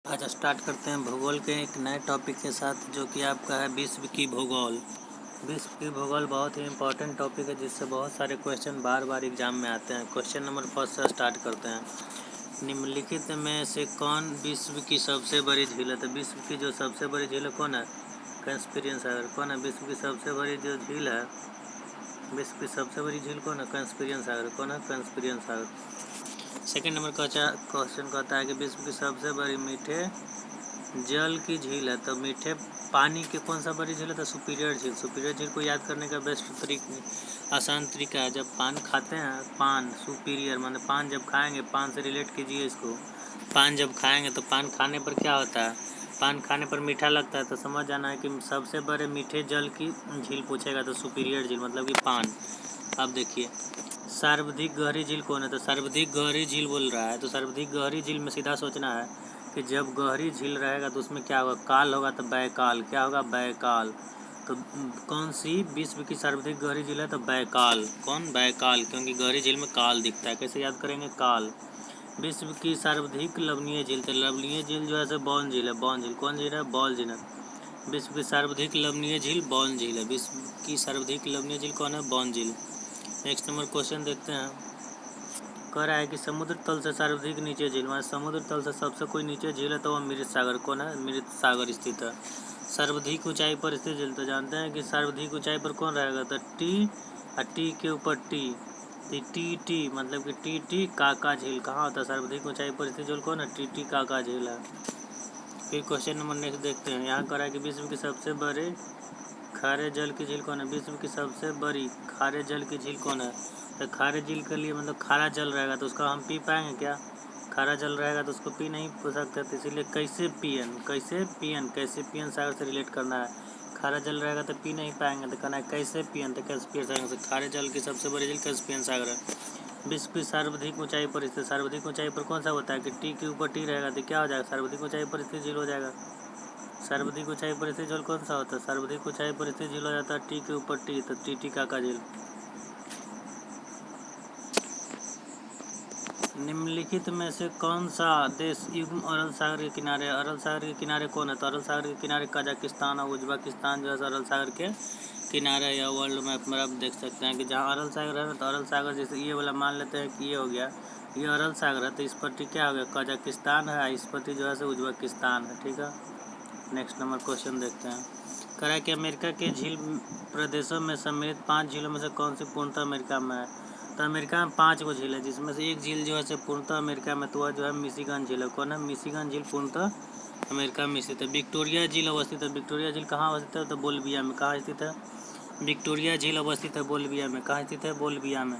आज स्टार्ट करते हैं भूगोल के एक नए टॉपिक के साथ, जो कि आपका है विश्व की भूगोल। विश्व की भूगोल बहुत ही इंपॉर्टेंट टॉपिक है, जिससे बहुत सारे क्वेश्चन बार बार एग्जाम में आते हैं। क्वेश्चन नंबर फर्स्ट से स्टार्ट करते हैं। निम्नलिखित में से कौन विश्व की सबसे बड़ी झील है? तो विश्व की जो सबसे बड़ी झील है कौन है? कैस्पियन सागर। कौन है विश्व की सबसे बड़ी जो झील है? विश्व की सबसे बड़ी झील कौन है? कैस्पियन सागर। कौन है? कैस्पियन सागर। सेकेंड नंबर का क्वेश्चन कहता है कि विश्व की सबसे बड़ी मीठे जल की झील है। तो मीठे पानी के कौन सा बड़ी झील है? तो सुपीरियर झील। सुपीरियर झील को याद करने का बेस्ट आसान तरीका है, जब पान खाते हैं, पान सुपीरियर माने पान जब खाएंगे, पान से रिलेट कीजिए इसको। पान जब खाएंगे तो पान खाने पर क्या होता है? पान खाने पर मीठा लगता है, तो समझ जाना है कि सबसे बड़े मीठे जल की झील पूछेगा तो सुपीरियर झील मतलब कि पान। अब देखिए, सर्वाधिक गहरी झील कौन है? तो सर्वाधिक गहरी झील बोल रहा है, तो सर्वाधिक गहरी झील में सीधा सोचना है कि जब गहरी झील रहेगा तो उसमें क्या होगा? काल होगा, तो बैकाल। क्या होगा? बैकाल। तो कौन सी विश्व की सर्वाधिक गहरी झील है? तो बैकाल। कौन? बैकाल, क्योंकि गहरी झील में काल दिखता है। कैसे याद करेंगे? काल। विश्व की सर्वाधिक लवणीय झील, तो लवणीय झील जो है बौन झील है। बौन झील कौन झील है? बौन झील है। विश्व की सर्वाधिक लवणीय झील बौन झील है। विश्व की सर्वाधिक लवणीय झील कौन है? बौन झील। नेक्स्ट नंबर क्वेश्चन देखते हैं। कह रहा है कि समुद्र तल से सर्वाधिक नीचे झील, मतलब समुद्र तल से सबसे कोई नीचे झील है तो वह मृत सागर। कौन है? मृत सागर स्थित है। सर्वाधिक ऊंचाई पर स्थित झील, तो जानते हैं कि सर्वाधिक ऊंचाई पर कौन रहेगा? तो टी, और टी के ऊपर टी, टी मतलब कि टी काका झील कहाँ होता है? सर्वाधिक ऊंचाई पर स्थित झील कौन है? टी काका झील है। फिर क्वेश्चन नंबर नेक्स्ट देखते हैं। यहाँ कह रहा है कि विश्व की सबसे बड़े खारे जल की झील कौन है? विश्व की सबसे बड़ी खारे जल की झील कौन है? तो खारे झील के लिए मतलब खारा जल रहेगा तो उसका हम पी पाएंगे क्या? खारा जल रहेगा तो उसको पी नहीं सकते, तो इसीलिए कैसे पियन सागर से रिलेट करना है। खारा जल रहेगा तो पी नहीं पाएंगे, तो कहना है कैसे पियन, तो कैस्पियन सागर से। खारे जल की सबसे बड़ी झील कैस्पियन सागर है। विश्व की सर्वाधिक ऊंचाई पर स्थित, सर्वाधिक ऊंचाई पर कौन सा होता है कि टी के ऊपर टी रहेगा तो क्या हो जाएगा? सर्वाधिक ऊंचाई पर स्थित झील हो जाएगा। सर्वाधिक ऊंचाई पर स्थित झील कौन सा होता है? सर्वाधिक ऊंचाई पर स्थित झील हो जाता है टी के ऊपर टी, तो टी काका झील। निम्नलिखित में से कौन सा देश युग्म अरल सागर के किनारे है? अरल सागर के किनारे कौन है? तो अरल सागर के किनारे कजाकिस्तान और उज्बेकिस्तान जो है अरल सागर के किनारे, या वर्ल्ड मैप में आप देख सकते हैं कि जहाँ अरल सागर है ना, तो अरल सागर जैसे ये वाला मान लेते हैं कि ये हो गया, ये अरल सागर है, तो इस पर क्या हो गया? कजाकिस्तान है, इस पर जो है उज्बेकिस्तान है। ठीक है। नेक्स्ट नंबर क्वेश्चन देखते हैं। कह रहा है कि अमेरिका के झील प्रदेशों में सम्मिलित 5 झीलों में से कौन सी पूर्णतः अमेरिका में है? तो अमेरिका में 5 गो झील है, जिसमें से एक झील जो है पूर्णतः अमेरिका में, तो वह जो है मिशिगन झील है। कौन है? मिशिगन झील पूर्णतः अमेरिका में स्थित है। विक्टोरिया झील अवस्थित है। विक्टोरिया झील कहाँ अवस्थित है? तो बोलिविया में। कहाँ स्थित है? विक्टोरिया झील अवस्थित है बोलिविया में। कहाँ स्थित है? बोलिविया में।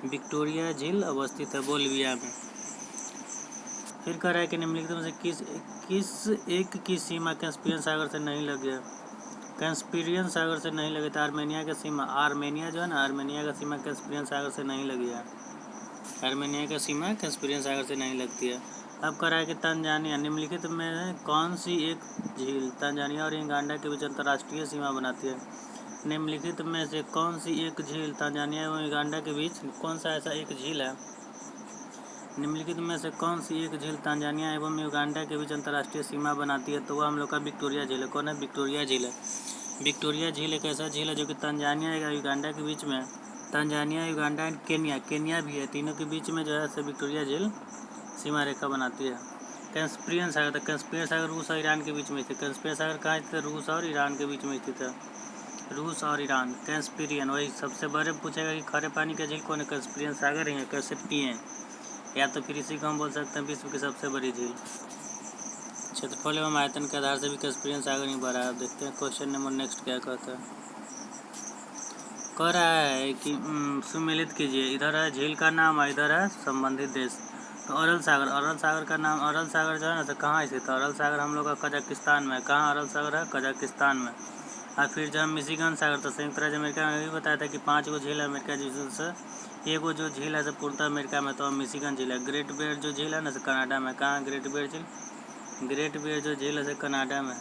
विक्टोरिया झील अवस्थित है बोलिविया में। फिर कह रहा है कि निम्नलिखित में से किस एक की सीमा कैस्पियन सागर से नहीं लगी है? कैस्पियन सागर से नहीं लगी, तो आर्मेनिया की सीमा, आर्मेनिया जो है ना, आर्मेनिया का सीमा कैस्पियन सागर से नहीं लगी है। आर्मेनिया का सीमा कैस्पियन सागर से नहीं लगती है। अब कह रहा है कि तंजानिया, निम्नलिखित में कौन सी एक झील तंजानिया और युगांडा के बीच अंतर्राष्ट्रीय सीमा बनाती है? निम्नलिखित में से कौन सी एक झील तंजानिया एवं युगांडा के बीच, कौन सा ऐसा एक झील है? निम्नलिखित में से कौन सी एक झील तंजानिया एवं युगांडा के बीच अंतर्राष्ट्रीय सीमा बनाती है? तो वह हम लोग का विक्टोरिया झील है। कौन है? विक्टोरिया झील है। विक्टोरिया झील एक ऐसा झील है जो कि तंजानिया या युगांडा के बीच में, तंजानिया, युगांडा एंड केन्या भी है, तीनों के बीच में जो है विक्टोरिया झील सीमा रेखा बनाती है। कैस्पियन सागर, तो कैस्पियन सागर रूस और ईरान के बीच में स्थित। कैस्पियन सागर कहाँ स्थित है? रूस और ईरान के बीच में स्थित है। रूस और ईरान। कैस्पियन, वही सबसे बड़े पूछेगा कि खारे पानी का झील कौन है? कैस्पियन सागर ही है, कैस्पियन। या तो फिर इसी को हम बोल सकते हैं विश्व की सबसे बड़ी झील। क्षेत्रफल एवं आयतन के आधार से भी कैस्पियन सागर ही बड़ा है। अब देखते हैं क्वेश्चन नंबर नेक्स्ट क्या कहता है। कह रहा है कि सुमेलित कीजिए, इधर है झील का नाम और इधर है संबंधित देश। तो अरल सागर का नाम, अरल सागर जो है ना, तो कहाँ स्थित है? अरल सागर हम लोग का कजाकिस्तान में। कहाँ अरल सागर है? कजाकिस्तान में। और फिर जो है मिशिगन सागर, तो संयुक्त राज्य अमेरिका में भी बताया था कि 5 गो झील है अमेरिका, जिससे एगो जो झील है पूर्णतः अमेरिका में, तो मिशिगन झील है। ग्रेट बेयर जो झील है ना, कनाडा में। कहाँ ग्रेट बेयर झील? ग्रेट बेयर जो झील है कनाडा में।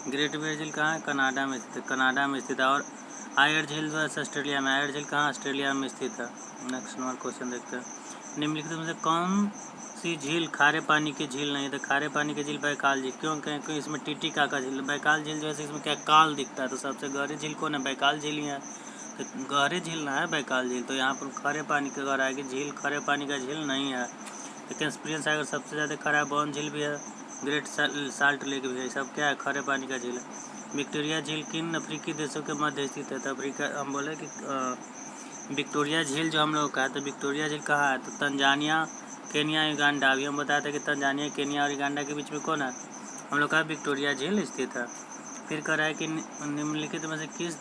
ग्रेट बेयर झील कहाँ है? कनाडा में स्थित है। कनाडा में स्थित है। और आयर झील जो है ऑस्ट्रेलिया में। आयर झील कहाँ? ऑस्ट्रेलिया में स्थित है। नेक्स्ट नंबर क्वेश्चन देखते हैं। निम्नलिखित में से कौन सी झील खारे पानी की झील नहीं, तो खारे पानी की झील बैकाल झील। क्यों? क्योंकि इसमें टीटीकाका झील, बैकाल झील जो है इसमें क्या काल दिखता है, तो सबसे गहरी झील कौन है? बैकाल झील ही है। तो गहरी झील ना है बैकाल झील, तो यहाँ पर खारे पानी का गहरा है कि झील खारे पानी का झील नहीं है। तो कैस्पियन सागर सबसे ज़्यादा खरा है, बॉन झील भी है, ग्रेट साल्ट लेक भी है, सब क्या है? खारे पानी का झील है। विक्टोरिया झील किन अफ्रीकी देशों के मध्य स्थित है? तो अफ्रीका हम बोले कि विक्टोरिया झील जो हम लोग का है, तो विक्टोरिया झील कहाँ है? तो तंजानिया, केनिया, युगांडा। अभी हम बताए थे कि तंजानिया, केनिया और युगांडा के बीच में कौन है? हम लोग का विक्टोरिया झील स्थित है। फिर कह रहा है कि निम्नलिखित में से किस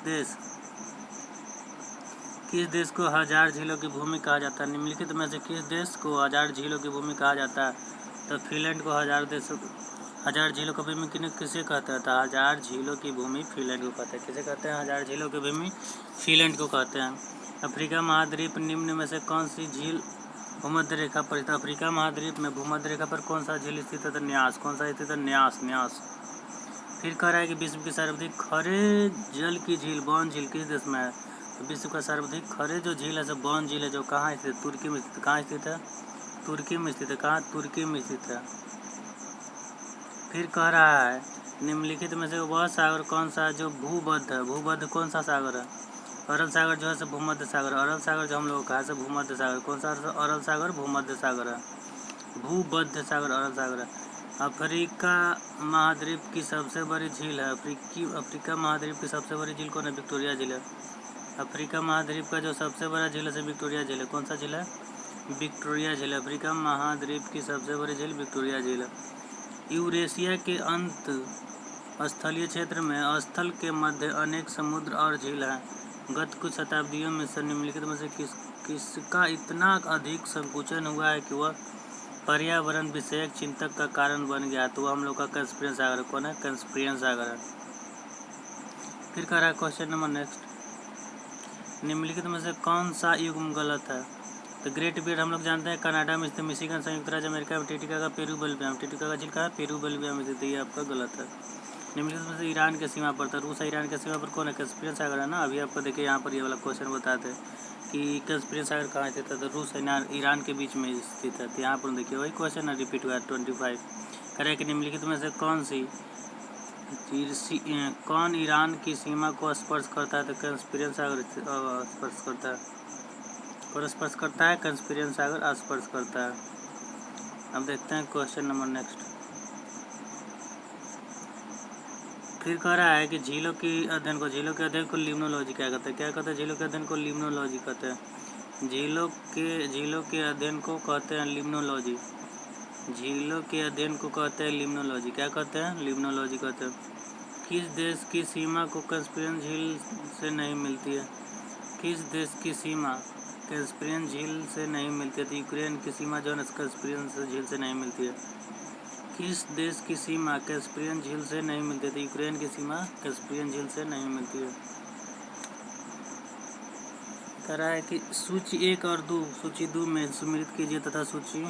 देश को हजार झीलों की भूमि कहा जाता है? निम्नलिखित में से किस देश को हजार झीलों की भूमि कहा जाता है? तो फिनलैंड को हजार झीलों की भूमि किसे कहते हैं? तो हजार झीलों की भूमि फिनलैंड को कहते हैं। किसे कहते हैं? हजार झीलों की भूमि फिनलैंड को कहते हैं। अफ्रीका महाद्वीप निम्न में से कौन सी झील भूमध्य रेखा पर स्थित? अफ्रीका महाद्वीप में भूमध्य रेखा पर कौन सा झील स्थित है? तो न्यास। कौन सा स्थित है? न्यास। फिर कह रहा है कि विश्व की सर्वाधिक खरे जल की झील बॉन झील किस देश में है? तो विश्व का सर्वाधिक खरे जो झील है जो बॉन झील है, जो कहाँ स्थित है? तुर्की में स्थित। कहाँ स्थित है? तुर्की में स्थित है। कहाँ? तुर्की में स्थित है। फिर कह रहा है निम्नलिखित में से वह सागर कौन सा है जो भूबद्ध है? भूबद्ध कौन सा सागर है? अरब सागर जो है सो भूमध्य सागर। अरब सागर जो हम लोग का है सो भूमध्य सागर। कौन सा अरब सागर? भूमध्य सागर है। भूमध्य सागर अरब सागर है। अफ्रीका महाद्वीप की सबसे बड़ी झील है। अफ्रीका महाद्वीप की सबसे बड़ी झील कौन है? विक्टोरिया झील है। अफ्रीका महाद्वीप का जो सबसे बड़ा झील है विक्टोरिया झील है। कौन सा झील है? विक्टोरिया झील। अफ्रीका महाद्वीप की सबसे बड़ी झील विक्टोरिया झील है। यूरेशिया के अंत स्थलीय क्षेत्र में स्थल के मध्य अनेक समुद्र और झील हैं। गत कुछ शताब्दियों में से निम्नलिखित में से किसका इतना अधिक संकुचन हुआ है कि वह पर्यावरण विषयक चिंतक का कारण बन गया? तो हम लोग का कैस्पियन सागर। कौन है? कैस्पियन सागर है। फिर कह रहा है क्वेश्चन नंबर नेक्स्ट, निम्नलिखित में से कौन सा युग्म गलत है? तो ग्रेट बियर हम लोग जानते हैं कनाडा में स्थित, मिशिगन संयुक्त राज्य अमेरिका में, टिटिकाका पेरू बोलिविया में। टिटिकाका झील कहाँ? पेरू बोलिविया में स्थित है। ये आपका गलत है। निम्नलिखित में से ईरान के सीमा पर था, रूस और ईरान के सीमा पर कौन है? कैस्पियन सागर है ना। अभी आपको देखिए यहाँ पर ये वाला क्वेश्चन बताते हैं कि कैस्पियन सागर कहाँ स्थित है? तो रूस और ईरान के बीच में स्थित है। तो यहाँ पर देखिए वही क्वेश्चन है, रिपीट हुआ 25। करें कि निम्नलिखित में से कौन ईरान की सीमा को स्पर्श करता है? तो कैस्पियन सागर स्पर्श करता है। कौन स्पर्श करता है? कैस्पियन सागर स्पर्श करता है। अब देखते हैं क्वेश्चन नंबर नेक्स्ट। फिर कह रहा है कि झीलों के अध्ययन को लिम्नोलॉजी क्या कहते हैं? क्या कहते हैं? झीलों के अध्ययन को लिम्नोलॉजी कहते हैं। झीलों के अध्ययन को कहते हैं लिम्नोलॉजी। झीलों के अध्ययन को कहते हैं लिम्नोलॉजी। क्या कहते हैं? लिम्नोलॉजी कहते हैं। किस देश की सीमा को कैस्पियन झील से नहीं मिलती है? किस देश की सीमा कैस्पियन झील से नहीं मिलती है? तो यूक्रेन की सीमा जो है कैस्पियन झील से नहीं मिलती है। किस देश की सीमा कैस्पियन झील से नहीं मिलती है? तो यूक्रेन की सीमा कैस्पियन झील से नहीं मिलती है। कह रहा है कि सूची 1 और 2 सूची 2 में सम्मिलित कीजिए तथा सूची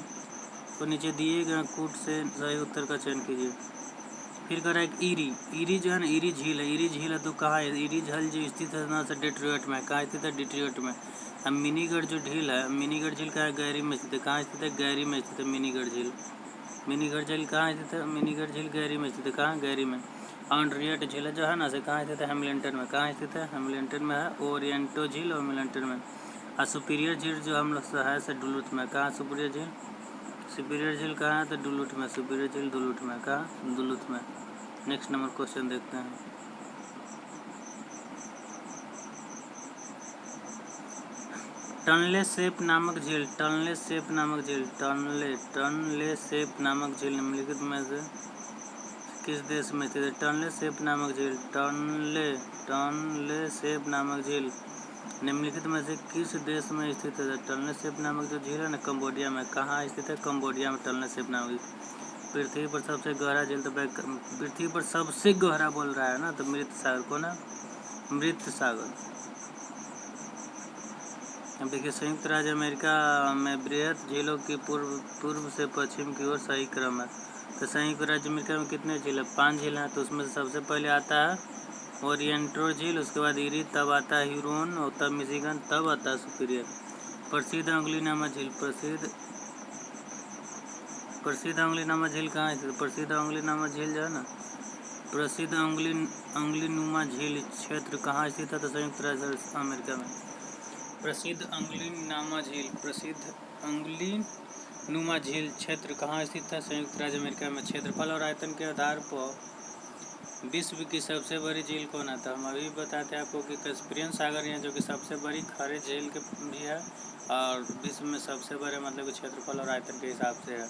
को नीचे दिए गए कूट से सही उत्तर का चयन कीजिए। फिर कह रहा है कि ईरी जो है ना, ईरी झील है तो कहाँ है? ईरी झील जो स्थित है ना डेट्रॉइट में। कहाँ स्थित है? डेट्रॉइट में। अब मिनीगढ़ जो झील है, मिनीगढ़ झील कहाँ है? गैरी में स्थित है। कहाँ स्थित है? गैरी में स्थित है मिनीगढ़ झील। मिनीगढ़ झील कहाँ स्थित है? मिनीगढ़ झील गैरी में स्थित है। कहाँ? गैरी में। ऑन्ड्रियट झील जो है ना से कहाँ स्थित है? हैमिल्टन में। कहाँ स्थित है? हैमिल्टन में है। ओरिएंटो झील और हैमिल्टन में। और सुपीरियर झील जो हम लोग है से डुलूथ में। कहाँ सुपीरियर झील? सुपीरियर झील कहाँ है? तो डुलूथ में। सुपीरियर झील डुलूथ में। कहाँ? डुलूथ में। नेक्स्ट नंबर क्वेश्चन देखते हैं। टनले सेप नामक झील निम्नलिखित में से किस देश में स्थित है? टनले सेप नामक झील निम्नलिखित में से किस देश में स्थित है? टनले सेप नामक जो झील है ना कम्बोडिया में। कहाँ स्थित है? कम्बोडिया में टनले सेप नामक। पृथ्वी पर सबसे गहरा झील तो पृथ्वी पर सबसे गहरा बोल रहा है ना, तो मृत सागर। कौन है? मृत सागर। अब देखिए संयुक्त राज्य अमेरिका में वृहद झीलों की पूर्व से पश्चिम की ओर सही क्रम है। तो संयुक्त राज्य अमेरिका में कितने झील है? 5 झील हैं। तो उसमें से सबसे पहले आता है ओरिएंटो झील, उसके बाद ईरी, तब आता है ह्यूरोन और तब मिशिगन, तब आता है सुपीरियर। प्रसिद्ध अंगुली नामक झील प्रसिद्ध अंगुलीनुमा झील कहाँ स्थित है? प्रसिद्ध अंगुलीनुमा झील जो है ना, प्रसिद्ध अंगुलीनुमा झील क्षेत्र कहाँ स्थित है? तो संयुक्त राज्य अमेरिका में। प्रसिद्ध अंगुलीनुमा झील क्षेत्र कहाँ स्थित है? संयुक्त राज्य अमेरिका में। क्षेत्रफल और आयतन के आधार पर विश्व की सबसे बड़ी झील कौन आता है? हम अभी बताते हैं आपको कि कैस्पियन सागर है जो कि सबसे बड़ी खारी झील के भी है और विश्व में सबसे बड़े मतलब कि क्षेत्रफल और आयतन के हिसाब से है।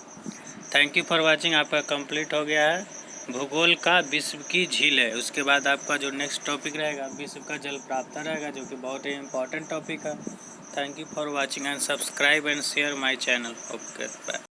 Thank you for watching. आपका कंप्लीट हो गया है भूगोल का विश्व की झील है। उसके बाद आपका जो नेक्स्ट टॉपिक रहेगा विश्व का जल प्राप्त रहेगा, जो कि बहुत ही इंपॉर्टेंट टॉपिक है। Thank you for watching and subscribe and share my channel. Okay bye.